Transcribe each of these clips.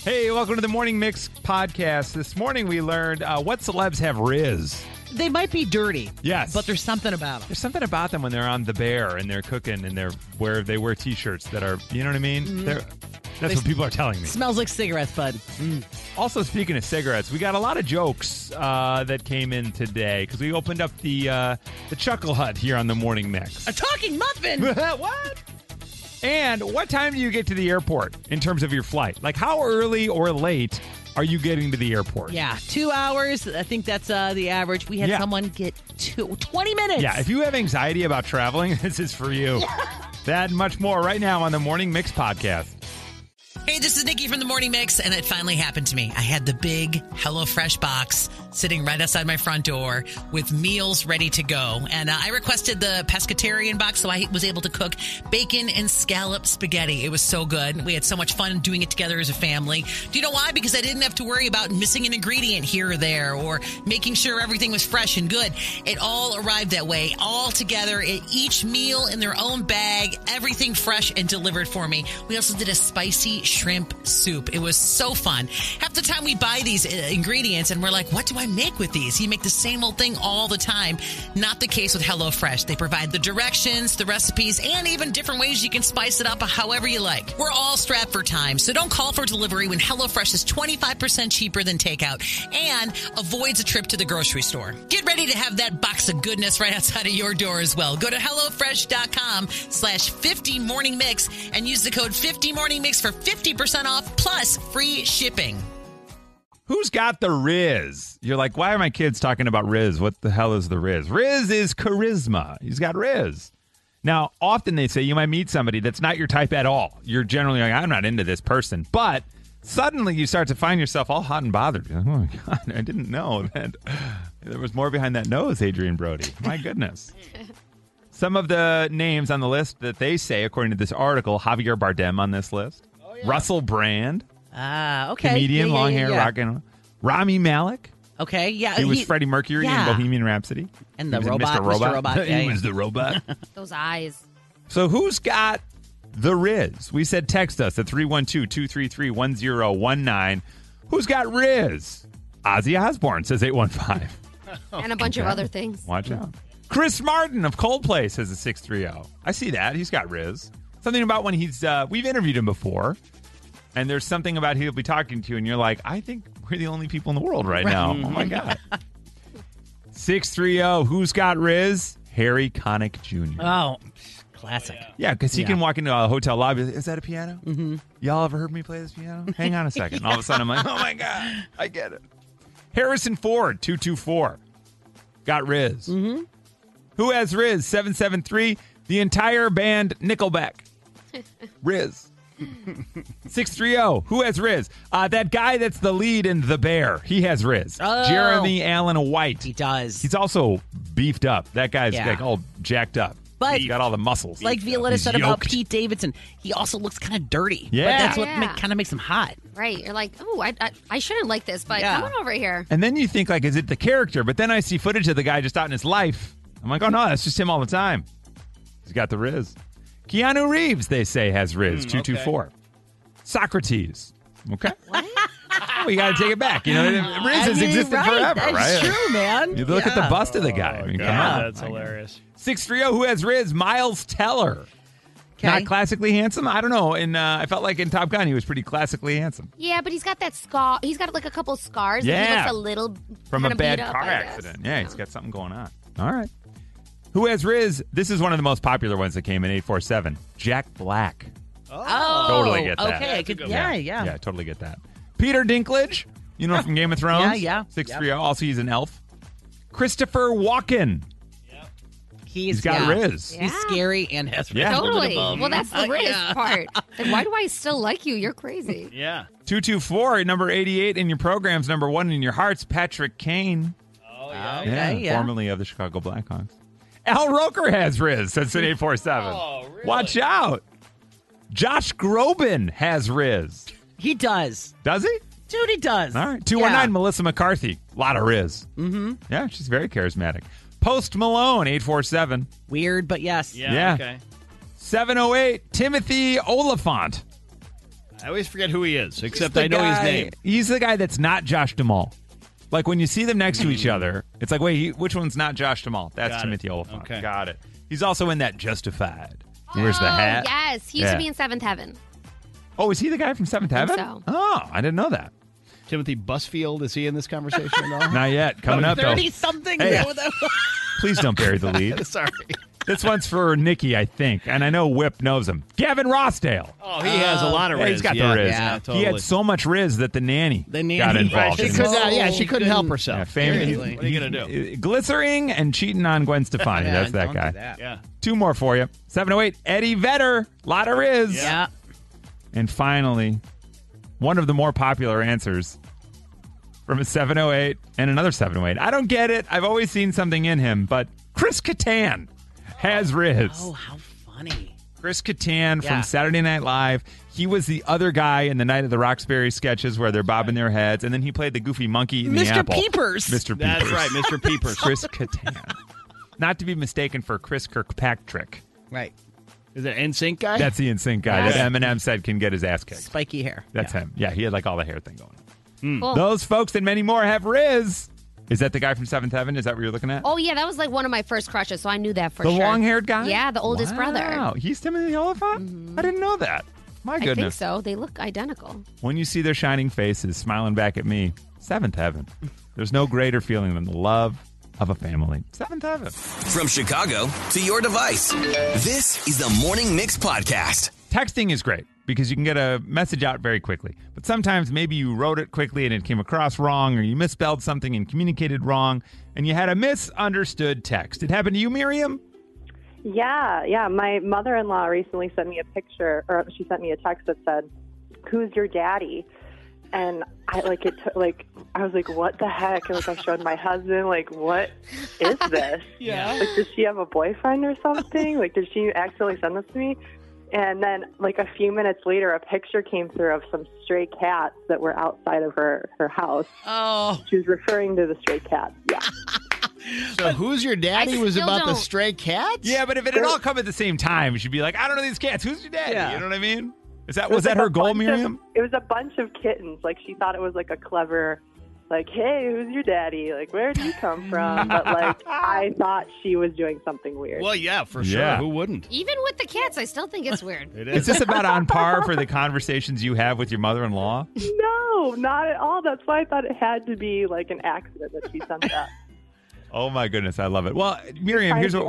Hey, welcome to the Morning Mix podcast. This morning we learned what celebs have Rizz. They might be dirty. Yes. But there's something about them. There's something about them when they're on The Bear and they're cooking and they wear T-shirts that are, you know what I mean? Mm-hmm. That's what people are telling me. Smells like cigarettes, bud. Also, speaking of cigarettes, we got a lot of jokes that came in today because we opened up the Chuckle Hut here on the Morning Mix. A talking muffin. What? And what time do you get to the airport in terms of your flight? Like, how early or late are you getting to the airport? Yeah, 2 hours. I think that's the average. We had someone get 20 minutes. Yeah, if you have anxiety about traveling, this is for you. That and much more right now on the Morning Mix podcast. Hey, this is Nikki from the Morning Mix, and it finally happened to me. I had the big HelloFresh box sitting right outside my front door with meals ready to go. And I requested the pescatarian box, so I was able to cook bacon and scallop spaghetti. It was so good. We had so much fun doing it together as a family. Do you know why? Because I didn't have to worry about missing an ingredient here or there or making sure everything was fresh and good. It all arrived that way, all together, each meal in their own bag, everything fresh and delivered for me. We also did a spicy shrimp soup. It was so fun. Half the time we buy these ingredients and we're like, what do I make with these? You make the same old thing all the time. Not the case with HelloFresh. They provide the directions, the recipes, and even different ways you can spice it up however you like. We're all strapped for time, so don't call for delivery when HelloFresh is 25% cheaper than takeout and avoids a trip to the grocery store. Get ready to have that box of goodness right outside of your door as well. Go to HelloFresh.com/50morningmix and use the code 50morningmix for 50% off plus free shipping. Who's got the Rizz? You're like, why are my kids talking about Rizz? What the hell is the Rizz? Rizz is charisma. He's got Rizz. Now, often they say you might meet somebody that's not your type at all. You're generally like, I'm not into this person. But suddenly you start to find yourself all hot and bothered. You're like, oh, my God, I didn't know that there was more behind that nose, Adrian Brody. My goodness. Some of the names on the list that they say, according to this article, Javier Bardem on this list. Oh, yeah. Russell Brand. Okay. Comedian, long hair, rocking. Rami Malek. Okay, yeah. He was Freddie Mercury in Bohemian Rhapsody. And the robot, Mr. Robot. He was the robot. Those eyes. So who's got the Rizz? We said text us at 312-233-1019. Who's got Rizz? Ozzy Osbourne, says 815. And a bunch of other things. Watch out. Chris Martin of Coldplay says a 630. I see that. He's got Rizz. Something about when he's, we've interviewed him before. And there's something about he'll be talking to you, and you're like, I think we're the only people in the world right now. Oh, my God. 630, who's got Rizz? Harry Connick Jr. Oh, classic. Yeah, because he can walk into a hotel lobby. Is that a piano? Mm-hmm. Y'all ever heard me play this piano? Hang on a second. All of a sudden, I'm like, oh, my God. I get it. Harrison Ford, 224. Got Rizz. Mm-hmm. Who has Rizz? 773. The entire band Nickelback. Rizz. 630. Who has Rizz? That guy that's the lead in The Bear. He has Rizz. Oh. Jeremy Allen White. He does. He's also beefed up. That guy's like all jacked up. But he's got all the muscles. Like Violetta said about Pete Davidson, he also looks kind of dirty. Yeah. But that's what kind of makes him hot. Right. You're like, oh, I shouldn't like this, but come on over here. And then you think, like, is it the character? But then I see footage of the guy just out in his life. I'm like, oh, no, that's just him all the time. He's got the Rizz. Keanu Reeves, they say, has Rizz. 224. Okay. Socrates. Okay. What? We got to take it back. You know, Rizz has existed forever, that's right? True, man. You look at the bust of the guy. I mean, come on. That's hilarious. 630, who has Rizz? Miles Teller. Okay. Not classically handsome? I don't know. And I felt like in Top Gun, he was pretty classically handsome. Yeah, but he's got that scar. He's got like a couple scars. Yeah. And he looks a little from a bad beat up, car accident. Yeah, he's got something going on. All right. Who has Rizz? This is one of the most popular ones that came in 847. Jack Black. Oh, Totally get that. Okay, yeah. Yeah, totally get that. Peter Dinklage, you know, from Game of Thrones. Yeah. 630. Also, he's an elf. Christopher Walken. He's got Rizz. Yeah. He's scary and has Rizz. Totally. Well, that's the Rizz part. And why do I still like you? You're crazy. Yeah. 224, number 88 in your programs, number 1 in your hearts, Patrick Kane. Oh, yeah. Okay, formerly of the Chicago Blackhawks. Al Roker has Rizz. That's at 847. Oh, really? Watch out. Josh Groban has Rizz. He does. Does he? Dude, he does. All right. 219, Melissa McCarthy. A lot of Rizz. Mm-hmm. Yeah, she's very charismatic. Post Malone, 847. Weird, but yes. Yeah. Okay. 708, Timothy Oliphant. I always forget who he is, except the I know his guy- name. He's the guy that's not Josh Duhamel. Like when you see them next to each other, it's like, wait, which one's not Josh Duhamel? That's Got Timothy it. Oliphant. Okay. Got it. He's also in that Justified. He wears the hat. Yes, he used to be in Seventh Heaven. Oh, is he the guy from Seventh I think Heaven? so. Oh, I didn't know that. Timothy Busfield, is he in this conversation at all? Not yet. Coming up, though. 30-something. Hey. No, that- Please don't bury the lead. Sorry. This one's for Nikki, I think. And I know Whip knows him. Gavin Rossdale. Oh, he has a lot of Rizz. Yeah, he's got yeah, the Rizz. Yeah, totally. He had so much Rizz that the nanny, got involved. She in could, this. she couldn't help herself. Yeah, famous. Seriously. What are you going to do? Glycering and cheating on Gwen Stefani. That's that don't guy. do that. Yeah. Two more for you. 708, Eddie Vedder. Lot of Rizz. Yeah. And finally, one of the more popular answers from a 708 and another 708. I don't get it. I've always seen something in him, but Chris Kattan has Rizz. Oh, how funny. Chris Kattan Yeah. from Saturday Night Live. He was the other guy in the Night of the Roxbury sketches where they're bobbing their heads, and then he played the goofy monkey in the Mr. apple. Peepers. Mr. Peepers. That's right, Mr. Peepers. Chris Kattan. Not to be mistaken for Chris Kirkpatrick. Right. Is it NSYNC guy? That's the NSYNC guy Yeah. that Eminem said can get his ass kicked. Spiky hair. That's him. Yeah, he had like all the hair thing going on. Cool. Those folks and many more have Rizz. Is that the guy from Seventh Heaven? Is that what you're looking at? Oh, yeah, that was like one of my first crushes, so I knew that for the sure. long-haired guy? Yeah, the oldest brother. Wow, he's Timothy Oliphant? I didn't know that. My I goodness. think so. They look identical. When you see their shining faces smiling back at me, Seventh Heaven. There's no greater feeling than the love of a family. Seventh Heaven. From Chicago to your device, this is the Morning Mix Podcast. Texting is great because you can get a message out very quickly. But sometimes maybe you wrote it quickly and it came across wrong, or you misspelled something and communicated wrong, and you had a misunderstood text. It happened to you, Miriam? Yeah. My mother-in-law recently sent me a picture, or she sent me a text that said, "Who's your daddy?" And I I was like, "What the heck?" And I showed my husband, what is this? Yeah. Does she have a boyfriend or something? Did she accidentally send this to me? And then, a few minutes later, a picture came through of some stray cats that were outside of her house. Oh. She was referring to the stray cats. Yeah. So Who's Your Daddy I was still about the don't- stray cats? Yeah, but if it had all come at the same time, you should be like, I don't know these cats. Who's your daddy? Yeah. You know what I mean? Was It that her a goal, bunch Miriam? It was a bunch of kittens. She thought it was a clever, hey, who's your daddy? Where did you come from? But I thought she was doing something weird. Well, yeah, for sure. Yeah. Who wouldn't? Even with the cats, I still think it's weird. It Is this about on par for the conversations you have with your mother-in-law? No, not at all. That's why I thought it had to be an accident that she sent that. Oh my goodness, I love it. Well, Miriam, here's what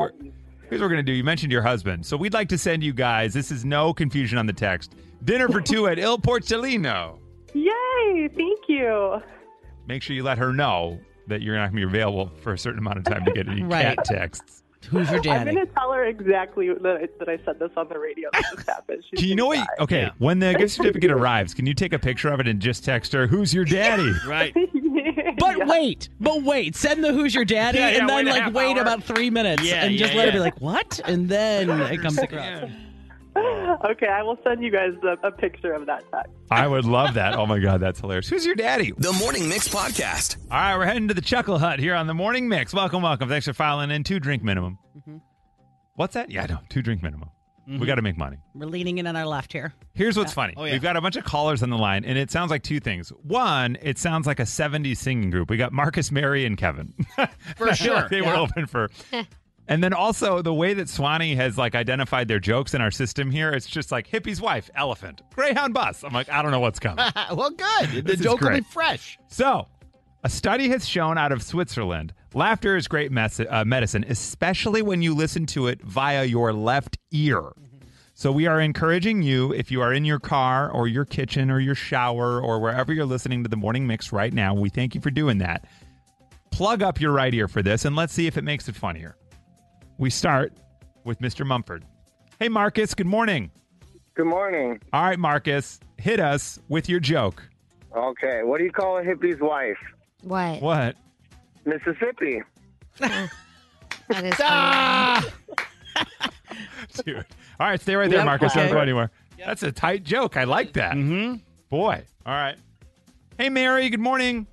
we're going to do. You mentioned your husband, so we'd like to send you guys. This is no confusion on the text. Dinner for two at Il Porcellino. Yay! Thank you. Make sure you let her know that you're not going to be available for a certain amount of time to get any Right. cat texts. Who's your I'm daddy? going to tell her exactly that I said this on the radio that this happened. She's Can you know gonna what? die. Okay, Yeah. when the gift certificate arrives, can you take a picture of it and just text her, "Who's your daddy?" Right. But Yeah. wait. Send the Who's Your Daddy Yeah, and then wait a half wait hour. about 3 minutes Yeah, and just yeah, let her yeah. be like, what? And then it comes across. Okay, I will send you guys a picture of that text. I would love that. Oh my God, that's hilarious. Who's your daddy? The Morning Mix Podcast. All right, we're heading to the Chuckle Hut here on the Morning Mix. Welcome. Thanks for filing in. 2 drink minimum. What's that? Yeah, I know. 2 drink minimum. We got to make money. We're leaning in on our left here. Here's what's funny. Oh, yeah. We've got a bunch of callers on the line, and it sounds like 2 things. One, it sounds like a 70s singing group. We got Marcus, Mary, and Kevin. For sure. They were open for... And then also the way that Swanee has identified their jokes in our system here, it's just hippie's wife, elephant, Greyhound bus. I'm like, I don't know what's coming. Well, good. The This is joke will be great. fresh. So, a study has shown out of Switzerland, laughter is great medicine, especially when you listen to it via your left ear. So we are encouraging you, if you are in your car or your kitchen or your shower or wherever you're listening to the Morning Mix right now, we thank you for doing that. Plug up your right ear for this, and let's see if it makes it funnier. We start with Mr. Mumford. Hey, Marcus, good morning. Good morning. All right, Marcus, hit us with your joke. Okay, what do you call a hippie's wife? What? What? Mississippi. That is funny. Dude. All right, stay right there, Yep, Marcus. okay. Don't go anywhere. That's a tight joke. I like that. Mm-hmm. Boy. All right. Hey, Mary, good morning.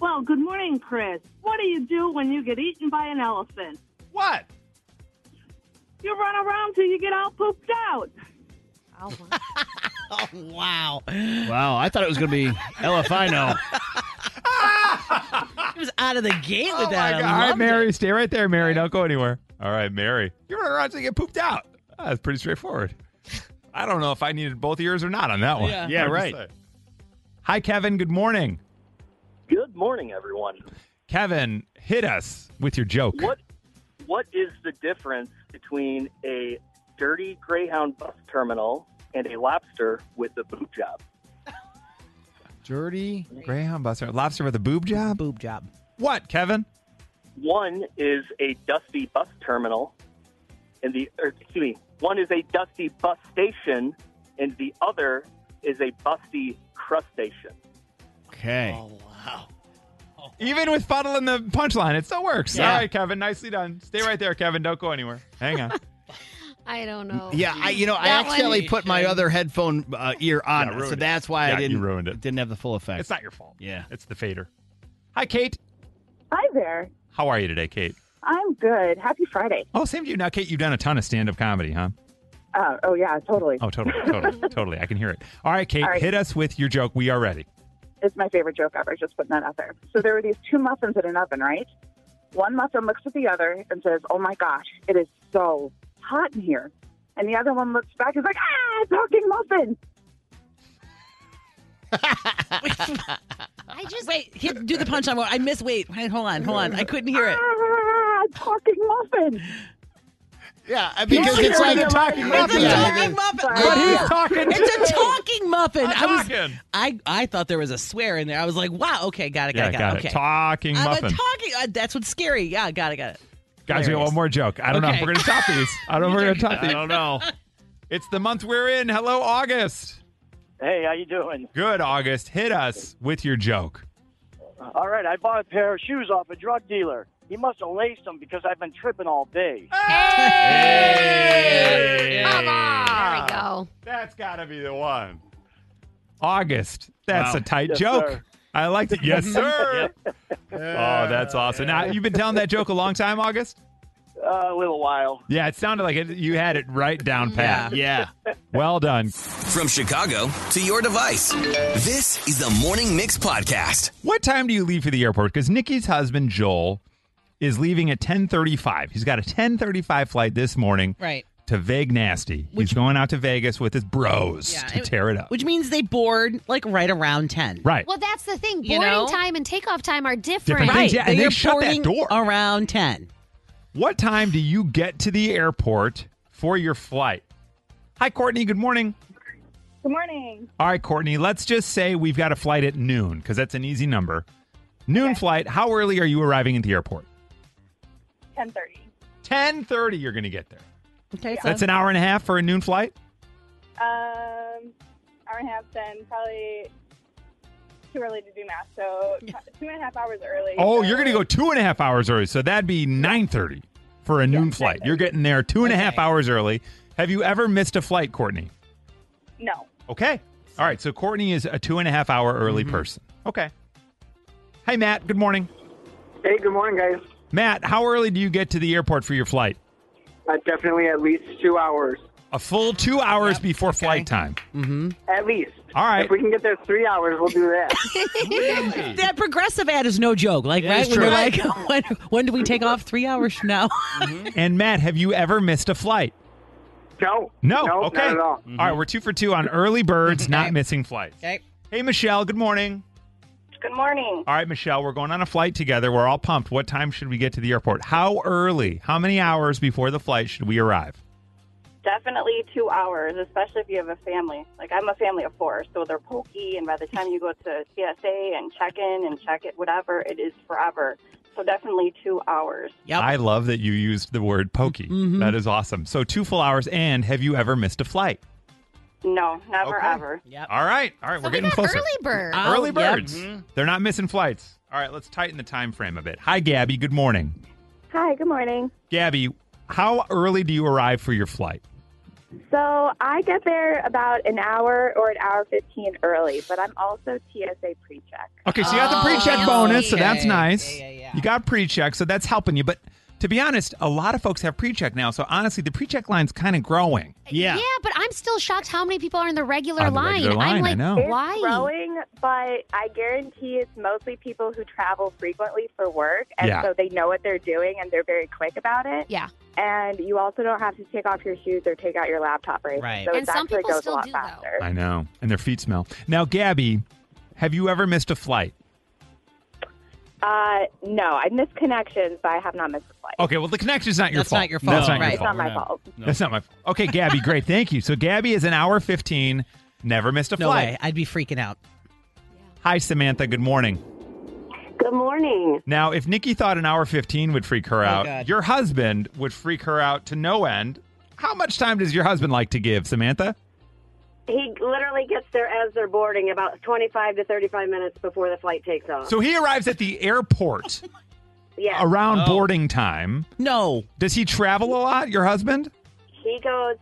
Well, good morning, Chris. What do you do when you get eaten by an elephant? What? You run around till you get all pooped out. Oh, Oh, wow. Wow, I thought it was going to be LFI no. He was out of the gate with Oh, that. my I God. All right, loved Mary, it. stay right there, Mary. Don't go anywhere. All right, Mary. You're running around to get pooped out. That's pretty straightforward. I don't know if I needed both ears or not on that one. Yeah. Yeah, Hard to right. say. Hi, Kevin. Good morning. Good morning, everyone. Kevin, hit us with your joke. What is the difference between a dirty Greyhound bus terminal and a lobster with a boob job? Dirty. Greyhound buster. Lobster with a boob job? Boob job. What, Kevin? One is a dusty bus terminal, one is a dusty bus station, and the other is a busty crustacean. Okay. Oh, wow. Even with fuddle in the punchline, it still works. Yeah. All right, Kevin. Nicely done. Stay right there, Kevin. Don't go anywhere. Hang on. I don't know. Yeah, I That accidentally one- put my other headphone ear on, ruined so it. that's why Yeah, I you didn't. ruined it. Didn't have the full effect. It's not your fault. Yeah. It's the fader. Hi, Kate. Hi there. How are you today, Kate? I'm good. Happy Friday. Oh, same to you. Now, Kate, you've done a ton of stand-up comedy, huh? Oh, yeah, totally. Oh, totally. Totally. I can hear it. All right, Kate, All right. hit us with your joke. We are ready. It's my favorite joke ever, just putting that out there. So there were these two muffins in an oven, right? One muffin looks at the other and says, "Oh my gosh, it is so hot in here." And the other one looks back and is like, talking muffin. I just Wait, do the punchline. I missed. Wait, hold on. I couldn't hear it. Talking muffin. Yeah, because it's like a talking muffin. It's a Yeah. talking muffin. But he's talking It's a too. talking muffin. talking. I thought there was a swear in there. I was like, wow. Okay, got it. Yeah, got it. Okay. Talking I'm a muffin. talking. That's what's scary. Yeah, got it. Guys, we got Hilarious. one more joke. I don't know if Okay. we're going to top these. I don't know if we're going to top I these. don't know. It's the month we're in. Hello, August. Hey, how you doing? Good, August. Hit us with your joke. All right, I bought a pair of shoes off a drug dealer. He must have laced them because I've been tripping all day. Hey! Come on. There we go. That's got to be the one. August. That's Wow. a tight Yes, joke. sir. I liked it. Yes, sir. Oh, that's awesome. Now, you've been telling that joke a long time, August? A little while. Yeah, it sounded like you had it right down pat. Yeah. Well done. From Chicago to your device, this is the Morning Mix Podcast. What time do you leave for the airport? Because Nikki's husband, Joel, is leaving at 10:35. He's got a 10:35 flight this morning Right. to Veg Nasty. He's going out to Vegas with his bros to tear it up. Which means they board like right around 10. Right. Well, that's the thing. You Boarding know? time and takeoff time are different. Different Right. things, yeah, and they They're shut that boarding door. around 10. What time do you get to the airport for your flight? Hi, Courtney. Good morning. Good morning. All right, Courtney, let's just say we've got a flight at noon because that's an easy number. Noon flight. How early are you arriving at the airport? 10:30. 10:30 you're going to get there. Okay. That's an hour and a half for a noon flight? Hour and a half, then probably too early to do math. So 2.5 hours early. Oh, so- you're going to go 2.5 hours early. So that'd be 9:30 for a noon flight. 9:30. You're getting there 2.5 hours early. Have you ever missed a flight, Courtney? No. Okay. All right. So Courtney is a 2.5 hour early person. Okay. Hey, Matt. Good morning. Hey, good morning, guys. Matt, how early do you get to the airport for your flight? Definitely at least 2 hours. A full 2 hours before flight time. At least. All right. If we can get there 3 hours, we'll do that. That progressive ad is no joke. Like, Yeah, right? it's When true. they're like, when do we take off? 3 hours from now? And Matt, have you ever missed a flight? No. No. Nope, Okay. not at all. All right. We're 2 for 2 on early birds, not missing flights. Okay. Hey, Michelle. Good morning. Good morning. All right, Michelle, we're going on a flight together. We're all pumped. What time should we get to the airport? How early? How many hours before the flight should we arrive? Definitely 2 hours, especially if you have a family. Like, I'm a family of 4, so they're pokey, and by the time you go to TSA and check in and check it, whatever, it is forever. So definitely 2 hours. Yep. I love that you used the word pokey. That is awesome. So 2 full hours. And have you ever missed a flight? No, never, Okay. ever. Yep. All right. All right. So we're we getting got closer. early bird. Early Oh, yep. birds. They're not missing flights. All right. Let's tighten the time frame a bit. Hi, Gabby. Good morning. Hi, good morning. Gabby, how early do you arrive for your flight? So I get there about an hour or an hour 15 early, but I'm also TSA pre-check. Okay, so you got the Oh, pre-check okay. bonus, so that's nice. Yeah. You got pre-check, so that's helping you. But to be honest, a lot of folks have pre-check now. So honestly, the pre-check line's kind of growing. Yeah. Yeah, but I'm still shocked how many people are in the regular On the line. regular line, I'm I like, know. why? It's growing, but I guarantee it's mostly people who travel frequently for work, and Yeah. so they know what they're doing, and they're very quick about it. Yeah. And you also don't have to take off your shoes or take out your laptop, right? Right. So And it some actually people goes still a lot do, though. faster. I know. And their feet smell. Now, Gabby, have you ever missed a flight? No, I missed connections, but I have not missed a flight. Okay, well, the connection's not your That's fault. not your fault, That's not right. your It's fault. not my fault. That's not my fault. Okay, Gabby, great. Thank you. So Gabby is an hour 15, never missed a No flight. way. I'd be freaking out. Hi, Samantha. Good morning. Good morning. Now, if Nikki thought an hour 15 would freak her out, God. your husband would freak her out to no end. How much time does your husband like to give, Samantha? He literally gets there as they're boarding about 25 to 35 minutes before the flight takes off. So he arrives at the airport Yeah. around boarding time. No. Does he travel a lot, your husband?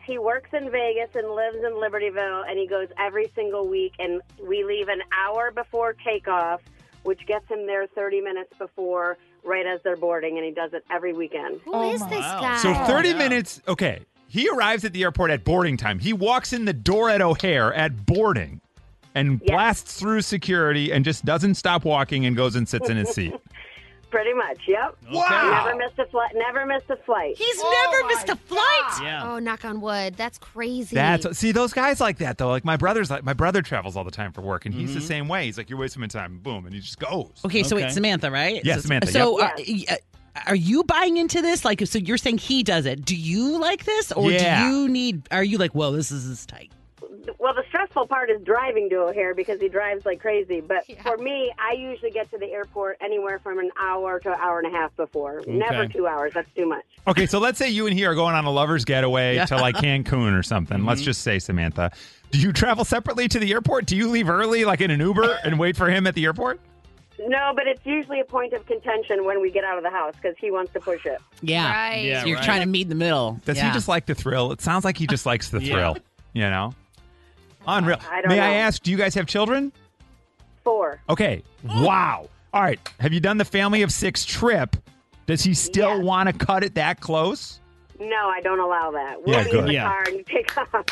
He works in Vegas and lives in Libertyville, and he goes every single week, and we leave an hour before takeoff, which gets him there 30 minutes before, right as they're boarding, and he does it every weekend. Who is this guy? So 30 minutes, okay. He arrives at the airport at boarding time. He walks in the door at O'Hare at boarding and blasts through security and just doesn't stop walking and goes and sits in his seat. Pretty much, yep. Wow. Never missed a flight. Never missed a flight. He's never missed a flight. Yeah. Oh, knock on wood. That's crazy. See those guys like that though. Like my brother travels all the time for work, and he's the same way. He's like, you're wasting my time, boom, and he just goes. Okay, so Okay. it's Samantha, right? Yeah, Samantha, So are you buying into this? Like, so you're saying he does it. Do you like this? Or Yeah. are you like, whoa, this is tight? Well, the stressful part is driving to O'Hare because he drives like crazy. But for me, I usually get to the airport anywhere from an hour to an hour and a half before. Never 2 hours. That's too much. Okay, so let's say you and he are going on a lover's getaway to like Cancun or something. Let's just say, Samantha, do you travel separately to the airport? Do you leave early, like in an Uber, and wait for him at the airport? No, but it's usually a point of contention when we get out of the house because he wants to push it. Yeah. Right. Yeah. So you're right. trying to meet in the middle. Does he just like the thrill? It sounds like he just likes the thrill, you know? Unreal. I don't May I know. ask, do you guys have children? 4. Okay. Wow. All right. Have you done the family of 6 trip? Does he still Yes. want to cut it that close? No, I don't allow that. We'll Yeah, be good. in the Yeah. car and you take off.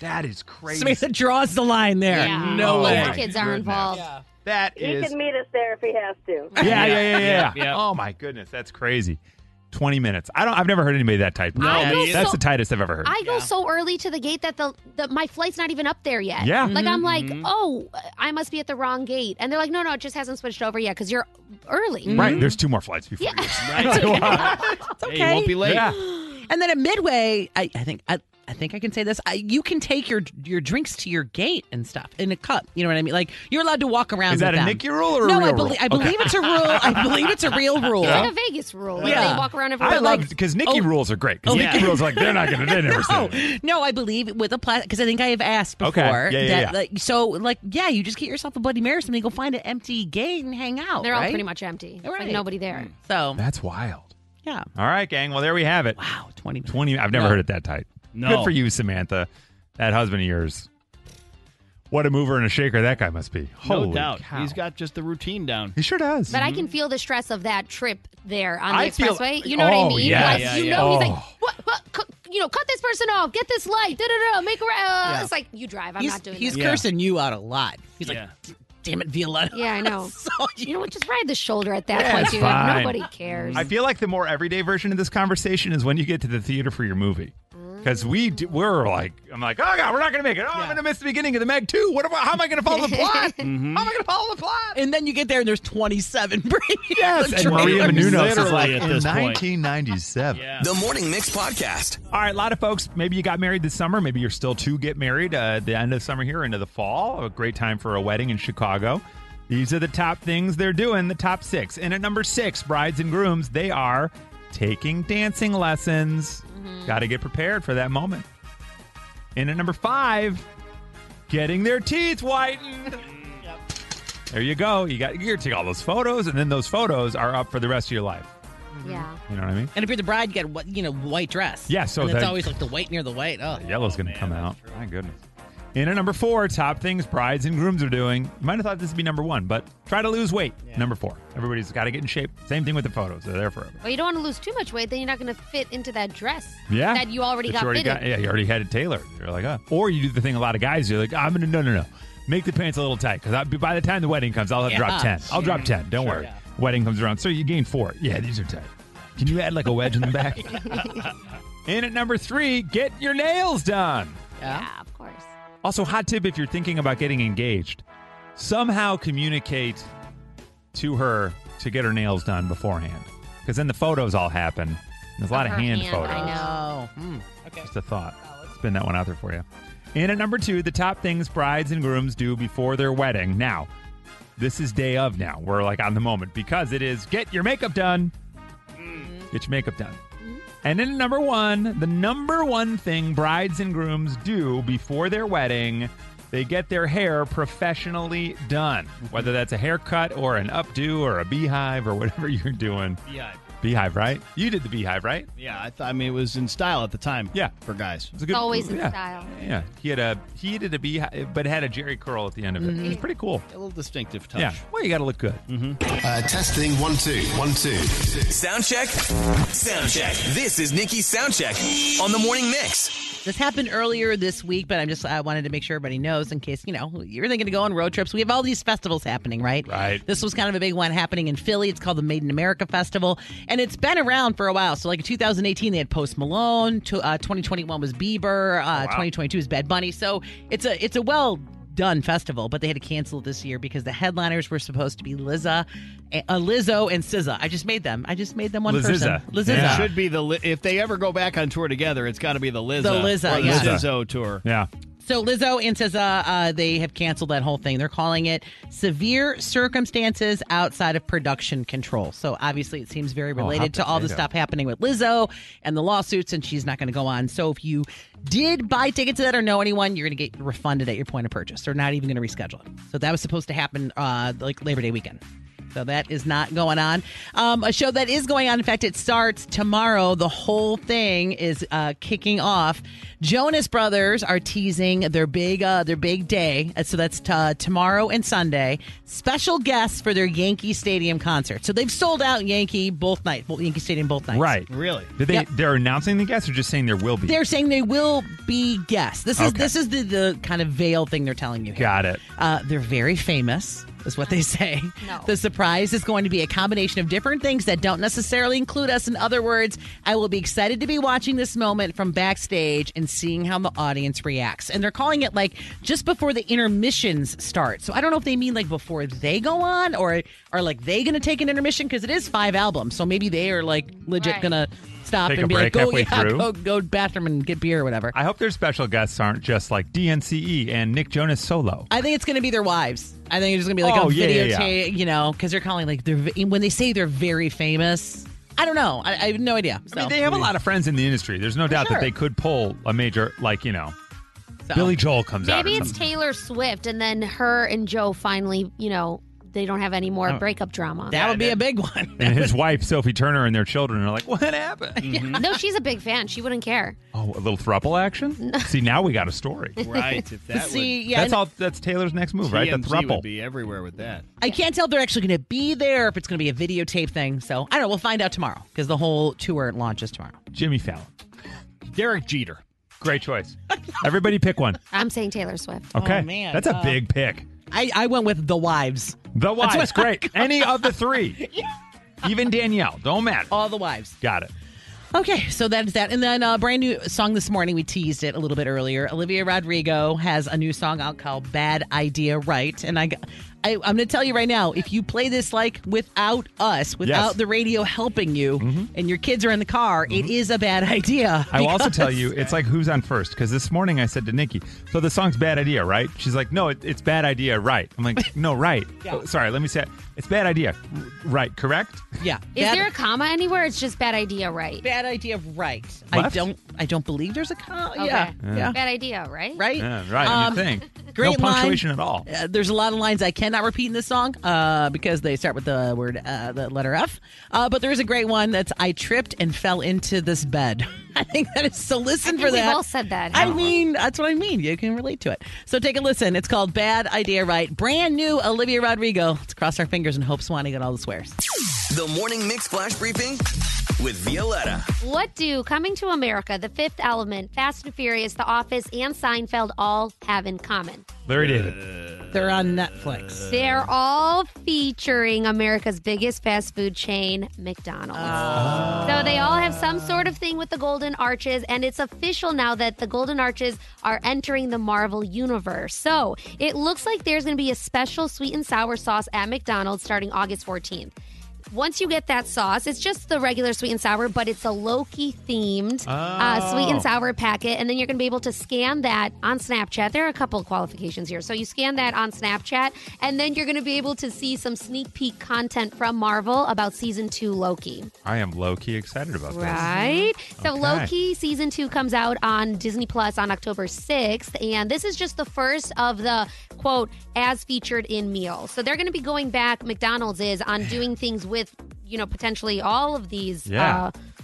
That is crazy. Samantha draws the line there. Yeah. No Oh, way. my Both kids are goodness. involved. That He is. can meet us there if he has to. Yeah. Yeah. Oh my goodness, that's crazy. 20 minutes. I've never heard anybody that tight. No, I go That's so- the tightest I've ever heard. I go so early to the gate that the my flight's not even up there yet. Yeah. Like, I'm like, oh, I must be at the wrong gate. And they're like, no, it just hasn't switched over yet because you're early. Right. There's 2 more flights before Yeah. you. It's Hey, okay. you won't be late. Yeah. And then at Midway, I think I can say this. You can take your drinks to your gate and stuff in a cup. You know what I mean? Like, you're allowed to walk around. Is that with a them. Nikki rule or a No, real I rule? believe I believe it's a rule. I believe it's a real rule. It's like a Vegas rule. Like, Yeah. they walk around everywhere. I love like, because Nikki rules are great. Because Yeah. Nikki rules are like they're not going to. They never say it. No, I believe with a plastic because I think I have asked before. Okay. Yeah, that, Like, so, like, yeah, you just get yourself a Bloody Mary, something, go find an empty gate and hang out. they're all right? pretty much empty. It's Right. like nobody there. So, That's wild. yeah. All right, gang. Well, there we have it. Wow, 20 minutes. 20. I've never No. heard it that tight. No. Good for you, Samantha. That husband of yours. What a mover and a shaker that guy must be. No Holy doubt. cow. He's got just the routine down. He sure does. But I can feel the stress of that trip there on the I feel- expressway. You know what I Oh, mean? yeah. Like, Yeah, you yeah. know, he's Oh. like, what, cut this person off, get this light, make a It's like, you drive. I'm not doing He's this. Yeah. cursing you out a lot. He's like, Yeah. damn it, Violetta. Yeah, I know. So You know what? Just ride the shoulder at that Yeah, point, it's dude. fine. Nobody cares. I feel like the more everyday version of this conversation is when you get to the theater for your movie. Because we're like, I'm like, oh, God, we're not going to make it. Oh, I'm going to miss the beginning of the Meg 2. How am I going to follow the plot? How am I going to follow the plot? And then you get there and there's 27 Yes, and trailers. Maria Menounos is Literally like, at in this point. 1997. Yeah. The Morning Mix Podcast. All right, a lot of folks, maybe you got married this summer. Maybe you're still to get married at the end of summer here into the fall. A great time for a wedding in Chicago. These are the top things they're doing, the top 6. And at number 6, brides and grooms, they are taking dancing lessons. Got to get prepared for that moment. And at number 5, getting their teeth whitened. There you go. You're take all those photos, and then those photos are up for the rest of your life. yeah. You know what I mean? And if you're the bride, you get white dress. Yeah, so and it's that- always like the white near the white. Oh, Yellow's going to come out. My goodness. In at number 4, top things brides and grooms are doing. You might have thought this would be number 1, but try to lose weight. Yeah. Number 4. Everybody's got to get in shape. Same thing with the photos. They're there forever. Well, you don't want to lose too much weight. Then you're not going to fit into that dress that you already got fitted. Yeah, you already had it tailored. You're like, oh. Or you do the thing a lot of guys do. You're like, I'm going to, no. Make the pants a little tight. Because by the time the wedding comes, I'll have drop 10. I'll drop 10. Don't worry. Yeah. Wedding comes around. So you gain 4. Yeah, these are tight. Can you add like a wedge in the back? In at number 3, get your nails done. Yeah, of course. Also, hot tip if you're thinking about getting engaged, somehow communicate to her to get her nails done beforehand. Because then the photos all happen. There's a lot of hand photos. I know. Okay. Just a thought. Spin that one out there for you. In at number 2, the top things brides and grooms do before their wedding. Now, this is day of now. We're like on the moment because it is get your makeup done. Get your makeup done. And in number 1, the number 1 thing brides and grooms do before their wedding, they get their hair professionally done. Whether that's a haircut or an updo or a beehive or whatever you're doing. Beehive, right? You did the beehive, right? Yeah, I mean, it was in style at the time. Yeah, for guys. It's always in style. Yeah, he did a beehive, but it had a Jerry curl at the end of it. It was pretty cool. A little distinctive touch. Yeah, well, you got to look good. Testing 1 2 1 2. Sound check. Sound check. This is Nikki's sound check on the Morning Mix. This happened earlier this week, but I wanted to make sure everybody knows in case, you're thinking of going on road trips. We have all these festivals happening, right? Right. This was kind of a big one happening in Philly. It's called the Made in America Festival, and it's been around for a while. So like in 2018, they had Post Malone. 2021 was Bieber. 2022 is Bad Bunny. So it's a well-done festival, but they had to cancel it this year because the headliners were supposed to be Lizzo and SZA. I just made them one person. Lizza. Yeah. Should be if they ever go back on tour together, it's got to be the Lizzo or the Lizzo tour. Yeah. So Lizzo and SZA, they have canceled that whole thing. They're calling it severe circumstances outside of production control. So obviously it seems very related to all the stuff happening with Lizzo and the lawsuits, and she's not going to go on. So if you did buy tickets to that or know anyone, you're going to get refunded at your point of purchase. They're not even going to reschedule it. So that was supposed to happen like Labor Day weekend. So that is not going on. A show that is going on, in fact, it starts tomorrow. The whole thing is kicking off. Jonas Brothers are teasing their big day. So that's tomorrow and Sunday. Special guests for their Yankee Stadium concert. So they've sold out Yankee Stadium both nights. Right. Really? They're announcing the guests or just saying there will be? They're saying they will be guests. This is the kind of veil thing they're telling you here. Got it. They're very famous. Is what they say. No. The surprise is going to be a combination of different things that don't necessarily include us. In other words, I will be excited to be watching this moment from backstage and seeing how the audience reacts. And they're calling it like just before the intermissions start. So I don't know if they mean like before they go on or are like they going to take an intermission because it is 5 albums. So maybe they are like legit going to stop take and a be like, break go bathroom and get beer or whatever. I hope their special guests aren't just like DNCE and Nick Jonas solo. I think it's going to be their wives. I think it's going to be like a videotape, because they're calling like when they say they're very famous. I don't know. I have no idea. So. I mean, they have a lot of friends in the industry. There's no doubt that they could pull a major, Billy Joel comes out. Maybe it's Taylor Swift, and then her and Joe finally, they don't have any more breakup drama. That would be a big one. And his wife, Sophie Turner, and their children are like, what happened? Mm-hmm. No, she's a big fan. She wouldn't care. Oh, a little throuple action? See, now we got a story. Right. If that that's Taylor's next move, right? The throuple would be everywhere with that. I can't tell if they're actually going to be there, if it's going to be a videotape thing. So, I don't know. We'll find out tomorrow because the whole tour launches tomorrow. Jimmy Fallon. Derek Jeter. Great choice. Everybody pick one. I'm saying Taylor Swift. Okay. Oh, man. That's a big pick. I went with The Wives. The Wives, great. Any of the 3. Even Danielle, don't matter. All the wives. Got it. Okay, so that is that. And then a brand new song this morning. We teased it a little bit earlier. Olivia Rodrigo has a new song out called Bad Idea Right. And I'm going to tell you right now, if you play this like without us, without the radio helping you, and your kids are in the car, it is a bad idea. I will also tell you, it's like who's on first. Because this morning I said to Nikki, so the song's Bad Idea, right? She's like, no, it's Bad Idea, right. I'm like, no, right. Oh, sorry, let me say it. It's Bad Idea, right, correct? Yeah. Is there a comma anywhere? It's just Bad Idea, right? Bad idea, right. Left? I don't believe there's a comma. Okay. Yeah. Bad idea, right? Right? Yeah, right. You think. Great no punctuation at all. There's a lot of lines I cannot repeat in this song because they start with the word, the letter F. But there is a great one that's I tripped and fell into this bed. I think that is, so listen for that. We've all said that. I mean, that's what I mean. You can relate to it. So take a listen. It's called Bad Idea Right. Brand new Olivia Rodrigo. Let's cross our fingers and hope Swanee got all the swears. The Morning Mix Flash Briefing with Violetta. What do Coming to America, The Fifth Element, Fast and Furious, The Office, and Seinfeld all have in common? Larry David. They're on Netflix. They're all featuring America's biggest fast food chain, McDonald's. So they all have some sort of thing with the Golden Arches, and it's official now that the Golden Arches are entering the Marvel Universe. So it looks like there's going to be a special sweet and sour sauce at McDonald's starting August 14th. Once you get that sauce, it's just the regular sweet and sour, but it's a Loki-themed sweet and sour packet, and then you're going to be able to scan that on Snapchat. There are a couple of qualifications here. So you scan that on Snapchat, and then you're going to be able to see some sneak peek content from Marvel about Season 2 Loki. I am low-key excited about this. Right? So Okay. Loki Season 2 comes out on Disney Plus on October 6th, and this is just the first of the, quote, as featured in meals. So they're going to be going back, McDonald's is, on doing things with, potentially all of these,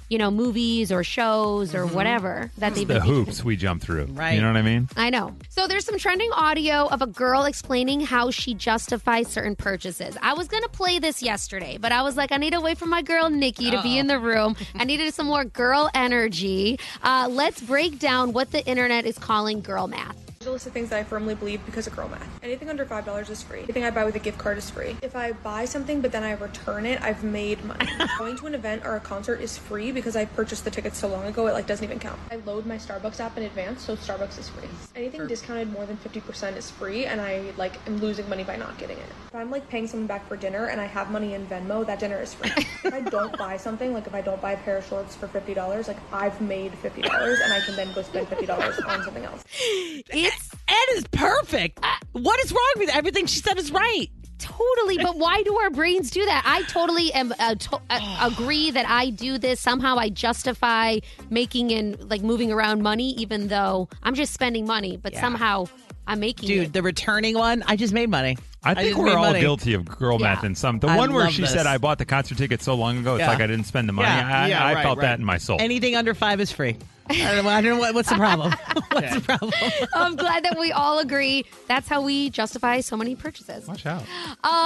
movies or shows or whatever that they've been The hoops we jump through. Right. You know what I mean? I know. So there's some trending audio of a girl explaining how she justifies certain purchases. I was going to play this yesterday, but I was like, I need to wait for my girl Nikki to be in the room. I needed some more girl energy. Let's break down what the internet is calling girl math. There's a list of things that I firmly believe because of girl math. Anything under $5 is free. Anything I buy with a gift card is free. If I buy something but then I return it, I've made money. Going to an event or a concert is free because I purchased the tickets so long ago it doesn't even count. I load my Starbucks app in advance, so Starbucks is free. Anything discounted more than 50% is free, and I am losing money by not getting it. If I'm paying someone back for dinner and I have money in Venmo, that dinner is free. If I don't buy something, if I don't buy a pair of shorts for $50, I've made $50 and I can then go spend $50 on something else. Ed is perfect. What is wrong with everything she said is right? Totally, but why do our brains do that? I totally am agree that I do this. Somehow I justify making and moving around money, even though I'm just spending money, but somehow I'm making it. Dude, the returning one, I just made money. I think we're all guilty of girl math in some. The I one where love she this. said, I bought the concert ticket so long ago, it's like I didn't spend the money. I felt that in my soul. Anything under $5 is free. I don't know what's the problem. What's the problem? I'm glad that we all agree. That's how we justify so many purchases. Watch out.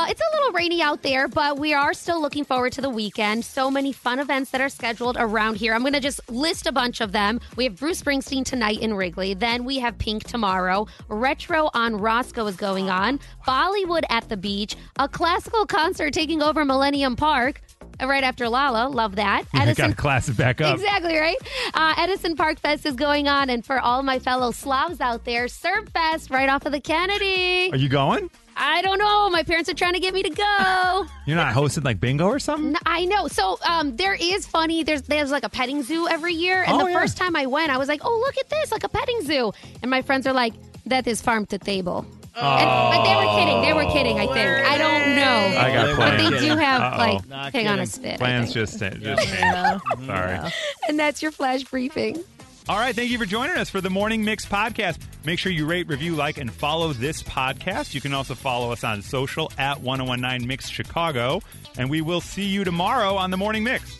It's a little rainy out there, but we are still looking forward to the weekend. So many fun events that are scheduled around here. I'm going to just list a bunch of them. We have Bruce Springsteen tonight in Wrigley. Then we have Pink tomorrow. Retro on Roscoe is going on. Bollywood at the beach. A classical concert taking over Millennium Park. Right after Lala. Love that. Got to class it back up. Exactly, right? Edison Park Fest is going on. And for all my fellow Slavs out there, Serve Fest right off of the Kennedy. Are you going? I don't know. My parents are trying to get me to go. You're not hosting bingo or something? I know. So there is funny. There's a petting zoo every year. And first time I went, I was like, oh, look at this, a petting zoo. And my friends are like, that is farm to table. But they were kidding. They were kidding, I think. I don't know. I got plans. But they do have, Not hang on a kidding. spit. Plans just Sorry. And that's your flash briefing. All right, thank you for joining us for the Morning Mix podcast. Make sure you rate, review, like, and follow this podcast. You can also follow us on social at 1019 Mix Chicago. And we will see you tomorrow on the Morning Mix.